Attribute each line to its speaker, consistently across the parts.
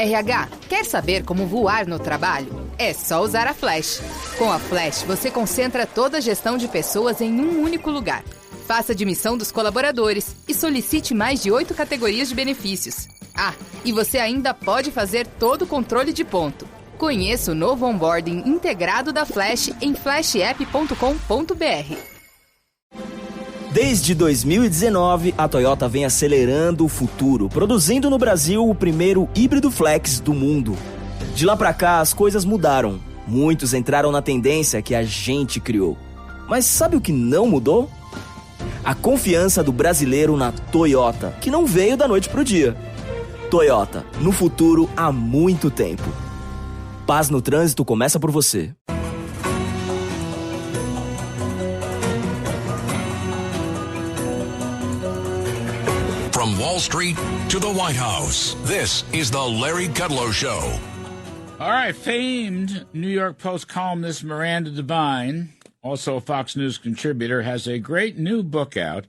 Speaker 1: RH, quer saber como voar no trabalho? É só usar a Flash. Com a Flash, você concentra toda a gestão de pessoas em um único lugar. Faça a admissão dos colaboradores e solicite mais de 8 categorias de benefícios. Ah, e você ainda pode fazer todo o controle de ponto. Conheça o novo onboarding integrado da Flash em flashapp.com.br.
Speaker 2: Desde 2019, a Toyota vem acelerando o futuro, produzindo no Brasil o primeiro híbrido flex do mundo. De lá pra cá, as coisas mudaram. Muitos entraram na tendência que a gente criou. Mas sabe o que não mudou? A confiança do brasileiro na Toyota, que não veio da noite pro dia. Toyota, no futuro há muito tempo. Paz no trânsito começa por você.
Speaker 3: From Wall Street to the White House, this is the Larry Kudlow Show.
Speaker 4: All right, famed New York Post columnist Miranda Divine, also a Fox News contributor, has a great new book out.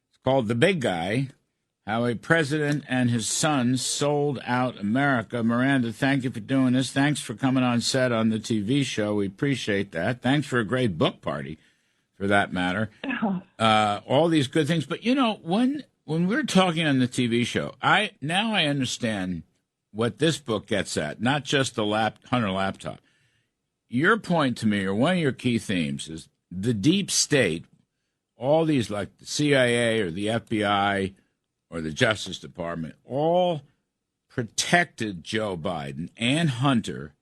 Speaker 4: It's called The Big Guy, How a President and His Son Sold Out America. Miranda, thank you for doing this. Thanks for coming on set on the TV show. We appreciate that. Thanks for a great book party, for that matter. All these good things. But, you know, when we're talking on the TV show, I understand what this book gets at, not just the Hunter laptop. Your point to me, or one of your key themes, is the deep state, all these like the CIA or the FBI or the Justice Department, all protected Joe Biden and Hunter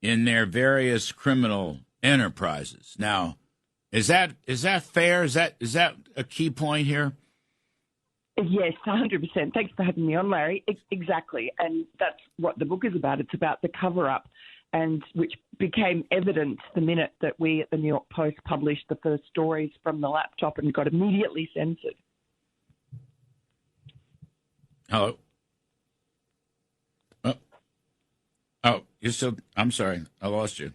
Speaker 4: in their various criminal enterprises. Now, is that fair? Is that a key point here?
Speaker 5: Yes, 100%. Thanks for having me on, Larry. Exactly. And that's what the book is about. It's about the cover-up, and which became evident the minute that we at the New York Post published the first stories from the laptop and got immediately censored.
Speaker 4: Hello? Oh, you're still... I'm sorry. I lost you.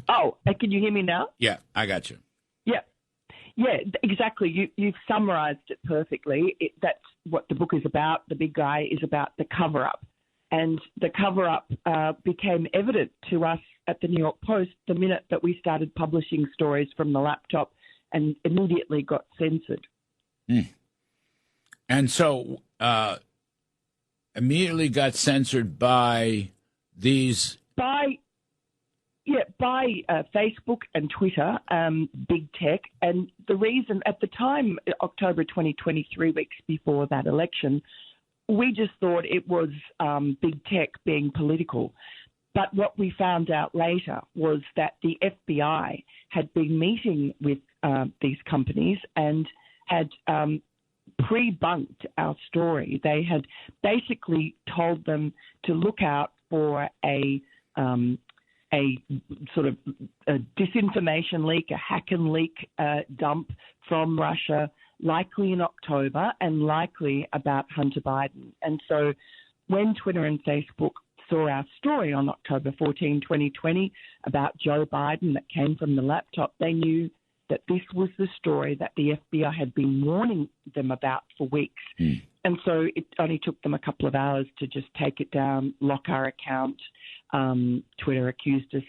Speaker 5: Oh, can you hear me now?
Speaker 4: Yeah, I got you.
Speaker 5: Yeah, exactly. You've summarized it perfectly. That's what the book is about. The Big Guy is about the cover-up. And the cover-up became evident to us at the New York Post the minute that we started publishing stories from the laptop and immediately got censored.
Speaker 4: And so immediately got censored by these...
Speaker 5: By Facebook and Twitter, big tech. And the reason at the time, October 2020, 3 weeks before that election, we just thought it was big tech being political. But what we found out later was that the FBI had been meeting with these companies and had pre-bunked our story. They had basically told them to look out for a sort of a disinformation leak, a hack and leak dump from Russia, likely in October and likely about Hunter Biden. And so when Twitter and Facebook saw our story on October 14, 2020 about Joe Biden that came from the laptop, they knew that this was the story that the FBI had been warning them about for weeks. And so it only took them a couple of hours to just take it down, lock our account. Twitter accused us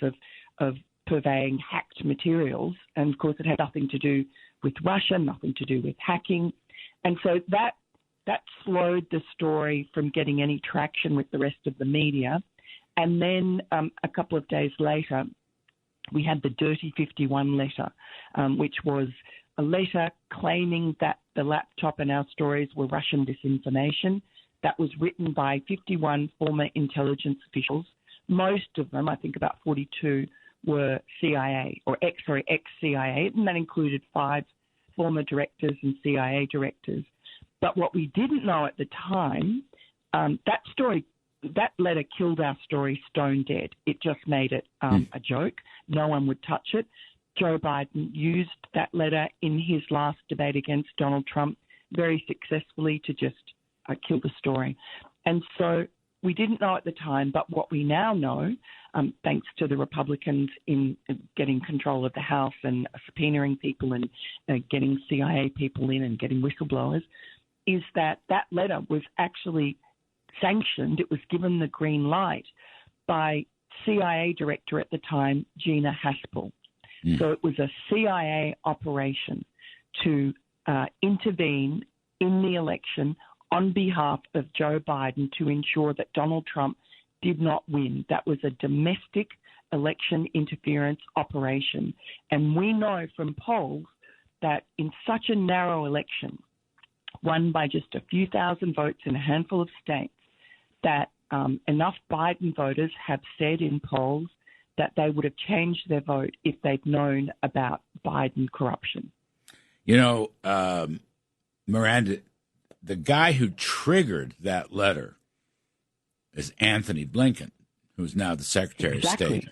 Speaker 5: of purveying hacked materials. And, of course, it had nothing to do with Russia, nothing to do with hacking. And so that slowed the story from getting any traction with the rest of the media. And then a couple of days later, we had the Dirty 51 letter, which was a letter claiming that the laptop and our stories were Russian disinformation. That was written by 51 former intelligence officials. Most of them, I think about 42, were CIA or ex-CIA, and that included 5 former directors and CIA directors. But what we didn't know at the time, that letter killed our story stone dead. It just made it a joke. No one would touch it. Joe Biden used that letter in his last debate against Donald Trump very successfully to just kill the story. And so we didn't know at the time, but what we now know, thanks to the Republicans in getting control of the House and subpoenaing people and getting CIA people in and getting whistleblowers, is that letter was actually sanctioned. It was given the green light by CIA director at the time, Gina Haspel. So it was a CIA operation to intervene in the election on behalf of Joe Biden to ensure that Donald Trump did not win. That was a domestic election interference operation. And we know from polls that in such a narrow election, won by just a few thousand votes in a handful of states, that enough Biden voters have said in polls that they would have changed their vote if they'd known about Biden corruption.
Speaker 4: You know, Miranda, the guy who triggered that letter is Anthony Blinken, who's now the Secretary of State.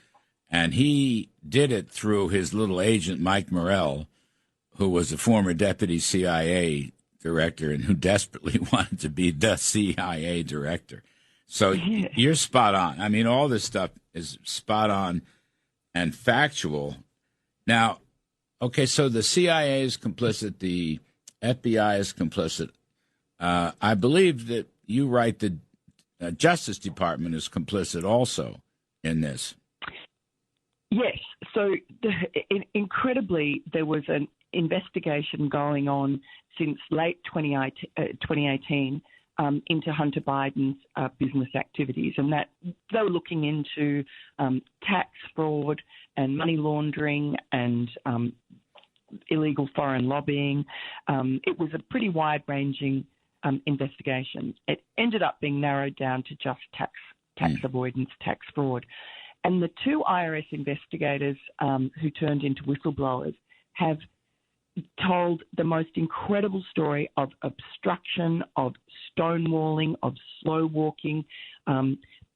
Speaker 4: And he did it through his little agent, Mike Morrell, who was a former deputy CIA director and who desperately wanted to be the CIA director. So you're spot on. I mean, all this stuff is spot on and factual. Now, okay, so the CIA is complicit. The FBI is complicit. I believe that you write the Justice Department is complicit also in this.
Speaker 5: Yes. So incredibly, there was an investigation going on since late 2018 into Hunter Biden's business activities, and that they were looking into tax fraud and money laundering and illegal foreign lobbying. It was a pretty wide-ranging investigation. It ended up being narrowed down to just tax avoidance, tax fraud. And the two IRS investigators who turned into whistleblowers have told the most incredible story of obstruction, of stonewalling, of slow walking.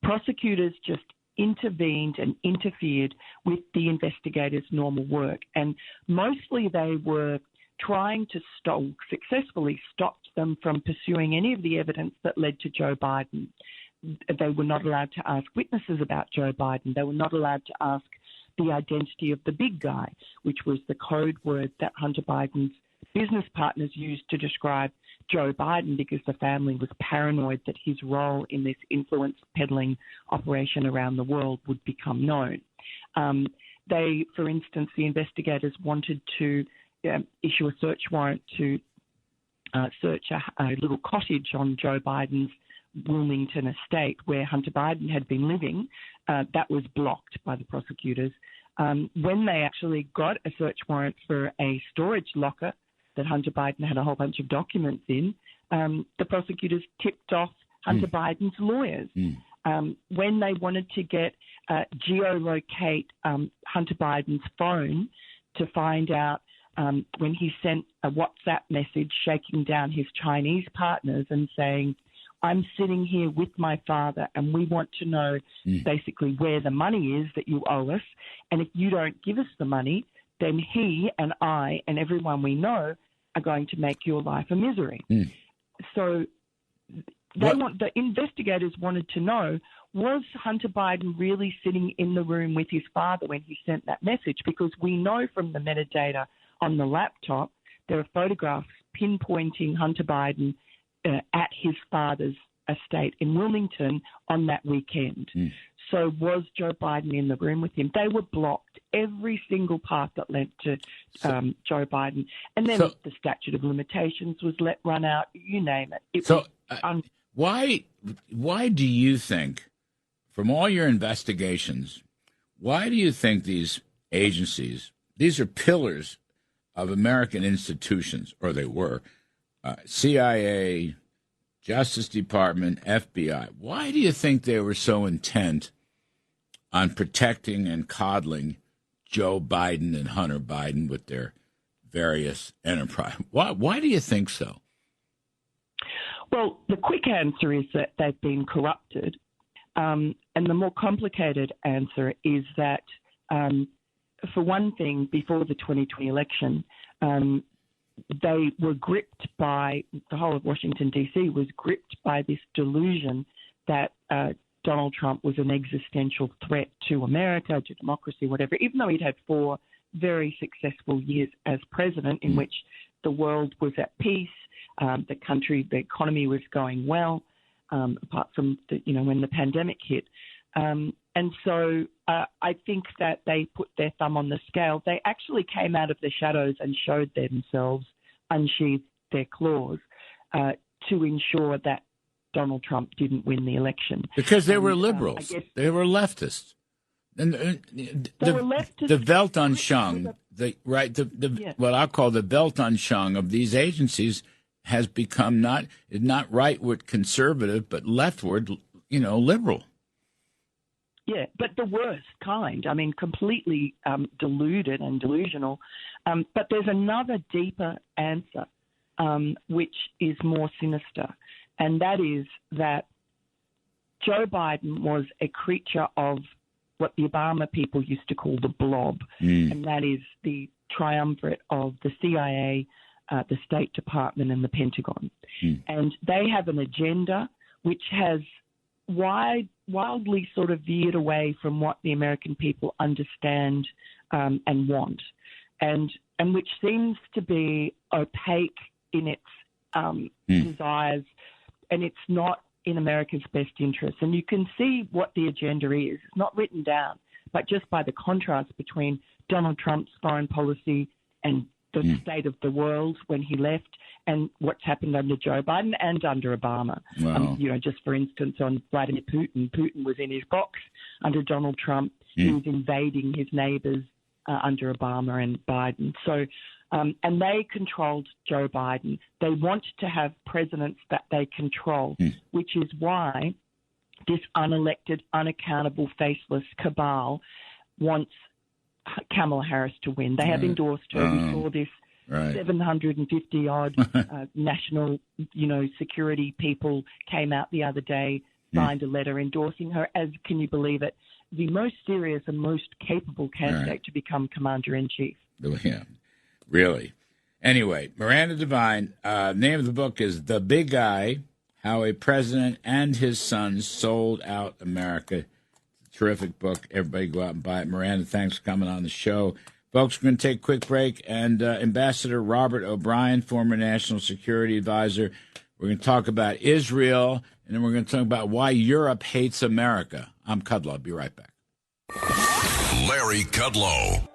Speaker 5: Prosecutors just intervened and interfered with the investigators' normal work. And mostly they were trying to successfully stop them from pursuing any of the evidence that led to Joe Biden. They were not allowed to ask witnesses about Joe Biden. They were not allowed to ask the identity of the big guy, which was the code word that Hunter Biden's business partners used to describe Joe Biden, because the family was paranoid that his role in this influence peddling operation around the world would become known. For instance, the investigators wanted to issue a search warrant to search a little cottage on Joe Biden's Wilmington estate where Hunter Biden had been living. That was blocked by the prosecutors. When they actually got a search warrant for a storage locker that Hunter Biden had a whole bunch of documents in, the prosecutors tipped off Hunter Biden's lawyers. When they wanted to geolocate Hunter Biden's phone to find out when he sent a WhatsApp message shaking down his Chinese partners and saying, I'm sitting here with my father and we want to know basically where the money is that you owe us. And if you don't give us the money, then he and I and everyone we know are going to make your life a misery. So the investigators wanted to know, was Hunter Biden really sitting in the room with his father when he sent that message? Because we know from the metadata on the laptop, there are photographs pinpointing Hunter Biden at his father's estate in Wilmington on that weekend. So was Joe Biden in the room with him? They were blocked, every single path that led to Joe Biden. And then the statute of limitations was let run out, you name it.
Speaker 4: Why do you think, from all your investigations, why do you think these agencies, these are pillars of American institutions, or they were, CIA, Justice Department, FBI. Why do you think they were so intent on protecting and coddling Joe Biden and Hunter Biden with their various enterprise? Why do you think so?
Speaker 5: Well, the quick answer is that they've been corrupted. And the more complicated answer is that, for one thing, before the 2020 election, they were gripped by, the whole of Washington, D.C. was gripped by this delusion that Donald Trump was an existential threat to America, to democracy, whatever, even though he'd had 4 very successful years as president in which the world was at peace, the economy was going well. apart from when the pandemic hit. And so I think that they put their thumb on the scale. They actually came out of the shadows and showed themselves, unsheathed their claws, to ensure that Donald Trump didn't win the election.
Speaker 4: Because they were liberals. They were leftists. And the Weltanschauung, what I'll call the Weltanschauung of these agencies has become not rightward conservative, but leftward, liberal.
Speaker 5: Yeah, but the worst kind. I mean, completely deluded and delusional. But there's another deeper answer, which is more sinister, and that is that Joe Biden was a creature of what the Obama people used to call the blob, and that is the triumvirate of the CIA, the State Department, and the Pentagon. And they have an agenda which has wildly sort of veered away from what the American people understand and want, and which seems to be opaque in its desires, and it's not in America's best interest. And you can see what the agenda is. It's not written down, but just by the contrast between Donald Trump's foreign policy and the state of the world when he left, and what's happened under Joe Biden and under Obama.
Speaker 4: Wow.
Speaker 5: Just for instance, on Vladimir Putin. Putin was in his box under Donald Trump. He was invading his neighbors under Obama and Biden. So, and they controlled Joe Biden. They want to have presidents that they control, which is why this unelected, unaccountable, faceless cabal wants Kamala Harris to win. They have endorsed her. We saw this 750-odd national, security people came out the other day, signed a letter endorsing her as, can you believe it, the most serious and most capable candidate to become Commander-in-Chief.
Speaker 4: Yeah, really. Anyway, Miranda Divine, name of the book is The Big Guy, How a President and His Sons Sold Out America. Terrific book. Everybody go out and buy it. Miranda, thanks for coming on the show. Folks, we're going to take a quick break. And Ambassador Robert O'Brien, former National Security Advisor, we're going to talk about Israel, and then we're going to talk about why Europe hates America. I'm Kudlow. I'll be right back.
Speaker 3: Larry Kudlow.